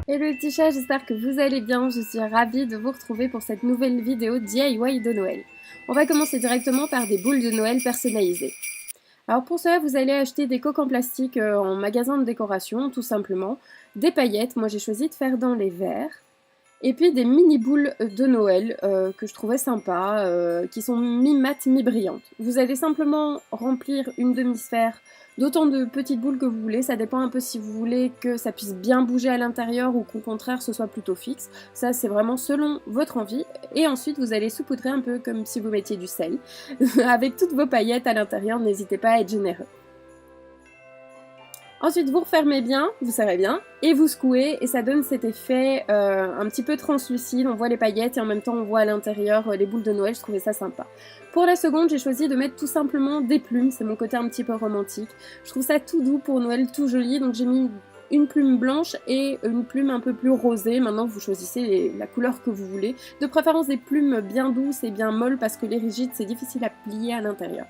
Hello les petits chats, j'espère que vous allez bien. Je suis ravie de vous retrouver pour cette nouvelle vidéo DIY de Noël. On va commencer directement par des boules de Noël personnalisées. Alors pour cela, vous allez acheter des coques en plastique en magasin de décoration, tout simplement. Des paillettes, moi j'ai choisi de faire dans les verres. Et puis des mini boules de Noël que je trouvais sympas, qui sont mi-mat, mi-brillantes. Vous allez simplement remplir une demi-sphère d'autant de petites boules que vous voulez. Ça dépend un peu si vous voulez que ça puisse bien bouger à l'intérieur ou qu'au contraire ce soit plutôt fixe. Ça c'est vraiment selon votre envie. Et ensuite vous allez saupoudrer un peu comme si vous mettiez du sel. Avec toutes vos paillettes à l'intérieur, n'hésitez pas à être généreux. Ensuite, vous refermez bien, vous serrez bien, et vous secouez, et ça donne cet effet un petit peu translucide. On voit les paillettes et en même temps on voit à l'intérieur les boules de Noël, je trouvais ça sympa. Pour la seconde, j'ai choisi de mettre tout simplement des plumes, c'est mon côté un petit peu romantique. Je trouve ça tout doux pour Noël, tout joli, donc j'ai mis une plume blanche et une plume un peu plus rosée. Maintenant, vous choisissez la couleur que vous voulez. De préférence des plumes bien douces et bien molles parce que les rigides, c'est difficile à plier à l'intérieur.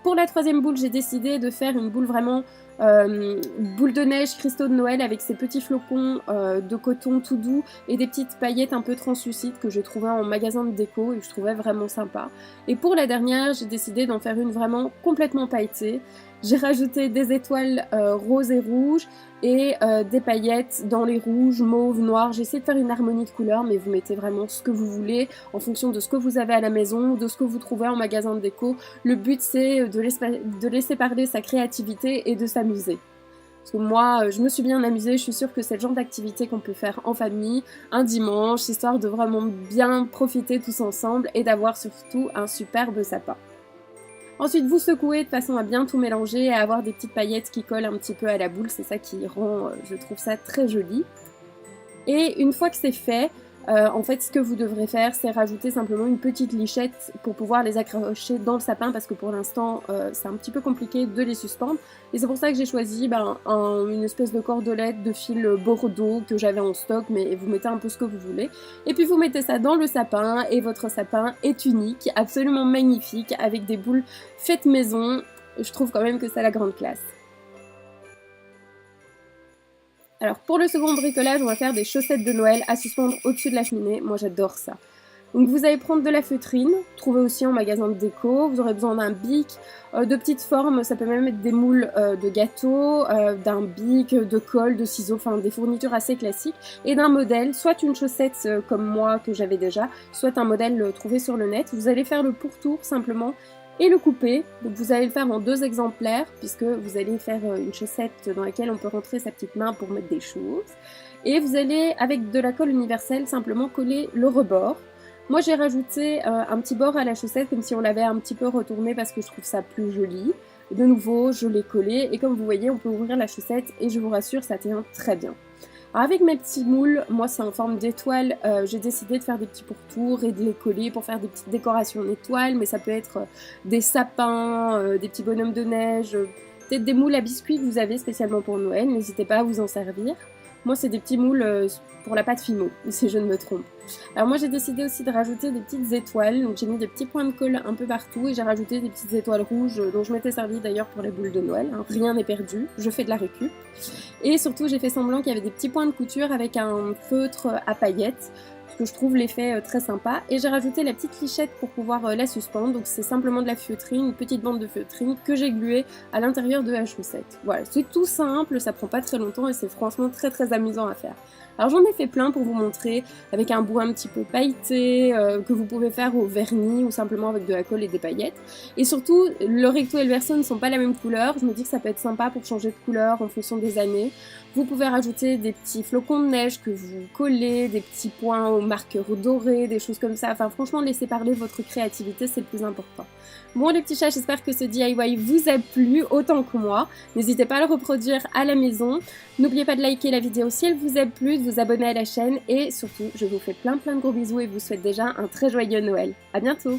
Pour la troisième boule, j'ai décidé de faire une boule vraiment boule de neige, cristaux de Noël avec ces petits flocons de coton tout doux et des petites paillettes un peu translucides que j'ai trouvées en magasin de déco et que je trouvais vraiment sympa. Et pour la dernière, j'ai décidé d'en faire une vraiment complètement pailletée. J'ai rajouté des étoiles roses et rouges et des paillettes dans les rouges, mauves, noirs. J'ai essayé de faire une harmonie de couleurs, mais vous mettez vraiment ce que vous voulez en fonction de ce que vous avez à la maison, de ce que vous trouvez en magasin de déco. Le but, c'est de laisser parler sa créativité et de s'amuser. Parce que moi, je me suis bien amusée, je suis sûre que c'est le genre d'activité qu'on peut faire en famille, un dimanche, histoire de vraiment bien profiter tous ensemble et d'avoir surtout un superbe sapin. Ensuite, vous secouez de façon à bien tout mélanger et à avoir des petites paillettes qui collent un petit peu à la boule. C'est ça qui rend, je trouve ça très joli. Et une fois que c'est fait, en fait, ce que vous devrez faire, c'est rajouter simplement une petite lichette pour pouvoir les accrocher dans le sapin parce que pour l'instant, c'est un petit peu compliqué de les suspendre. Et c'est pour ça que j'ai choisi une espèce de cordelette de fil bordeaux que j'avais en stock, mais vous mettez un peu ce que vous voulez. Et puis vous mettez ça dans le sapin et votre sapin est unique, absolument magnifique, avec des boules faites maison. Je trouve quand même que c'est la grande classe. Alors pour le second bricolage, on va faire des chaussettes de Noël à suspendre au-dessus de la cheminée. Moi j'adore ça. Donc vous allez prendre de la feutrine, trouvée aussi en magasin de déco. Vous aurez besoin d'un bic, de petites formes, ça peut même être des moules de gâteaux, d'un bic, de colle, de ciseaux, enfin des fournitures assez classiques. Et d'un modèle, soit une chaussette comme moi que j'avais déjà, soit un modèle trouvé sur le net. Vous allez faire le pourtour simplement et le couper. Donc vous allez le faire en 2 exemplaires puisque vous allez faire une chaussette dans laquelle on peut rentrer sa petite main pour mettre des choses. Et vous allez, avec de la colle universelle, simplement coller le rebord. Moi j'ai rajouté un petit bord à la chaussette comme si on l'avait un petit peu retourné parce que je trouve ça plus joli. De nouveau, je l'ai collé et comme vous voyez, on peut ouvrir la chaussette et je vous rassure, ça tient très bien. Alors avec mes petits moules, moi c'est en forme d'étoile, j'ai décidé de faire des petits pourtours et de les coller pour faire des petites décorations en étoiles, mais ça peut être des sapins, des petits bonhommes de neige, peut-être des moules à biscuits que vous avez spécialement pour Noël, n'hésitez pas à vous en servir. Moi c'est des petits moules pour la pâte Fimo, si je ne me trompe. Alors moi j'ai décidé aussi de rajouter des petites étoiles, donc j'ai mis des petits points de colle un peu partout et j'ai rajouté des petites étoiles rouges dont je m'étais servi d'ailleurs pour les boules de Noël, hein. Rien n'est perdu, je fais de la récup. Et surtout j'ai fait semblant qu'il y avait des petits points de couture avec un feutre à paillettes, parce que je trouve l'effet très sympa. Et j'ai rajouté la petite lichette pour pouvoir la suspendre, donc c'est simplement de la feutrine, une petite bande de feutrine que j'ai gluée à l'intérieur de la chaussette. Voilà, c'est tout simple, ça prend pas très longtemps et c'est franchement très amusant à faire. Alors j'en ai fait plein pour vous montrer, avec un bout un petit peu pailleté, que vous pouvez faire au vernis ou simplement avec de la colle et des paillettes. Et surtout, le recto et le verso ne sont pas la même couleur, je me dis que ça peut être sympa pour changer de couleur en fonction des années. Vous pouvez rajouter des petits flocons de neige que vous collez, des petits points aux marqueurs dorés, des choses comme ça. Enfin franchement, laissez parler votre créativité, c'est le plus important. Bon les petits chats, j'espère que ce DIY vous a plu autant que moi. N'hésitez pas à le reproduire à la maison. N'oubliez pas de liker la vidéo si elle vous a plu, de vous abonner à la chaîne et surtout, je vous fais plein de gros bisous et vous souhaite déjà un très joyeux Noël. À bientôt!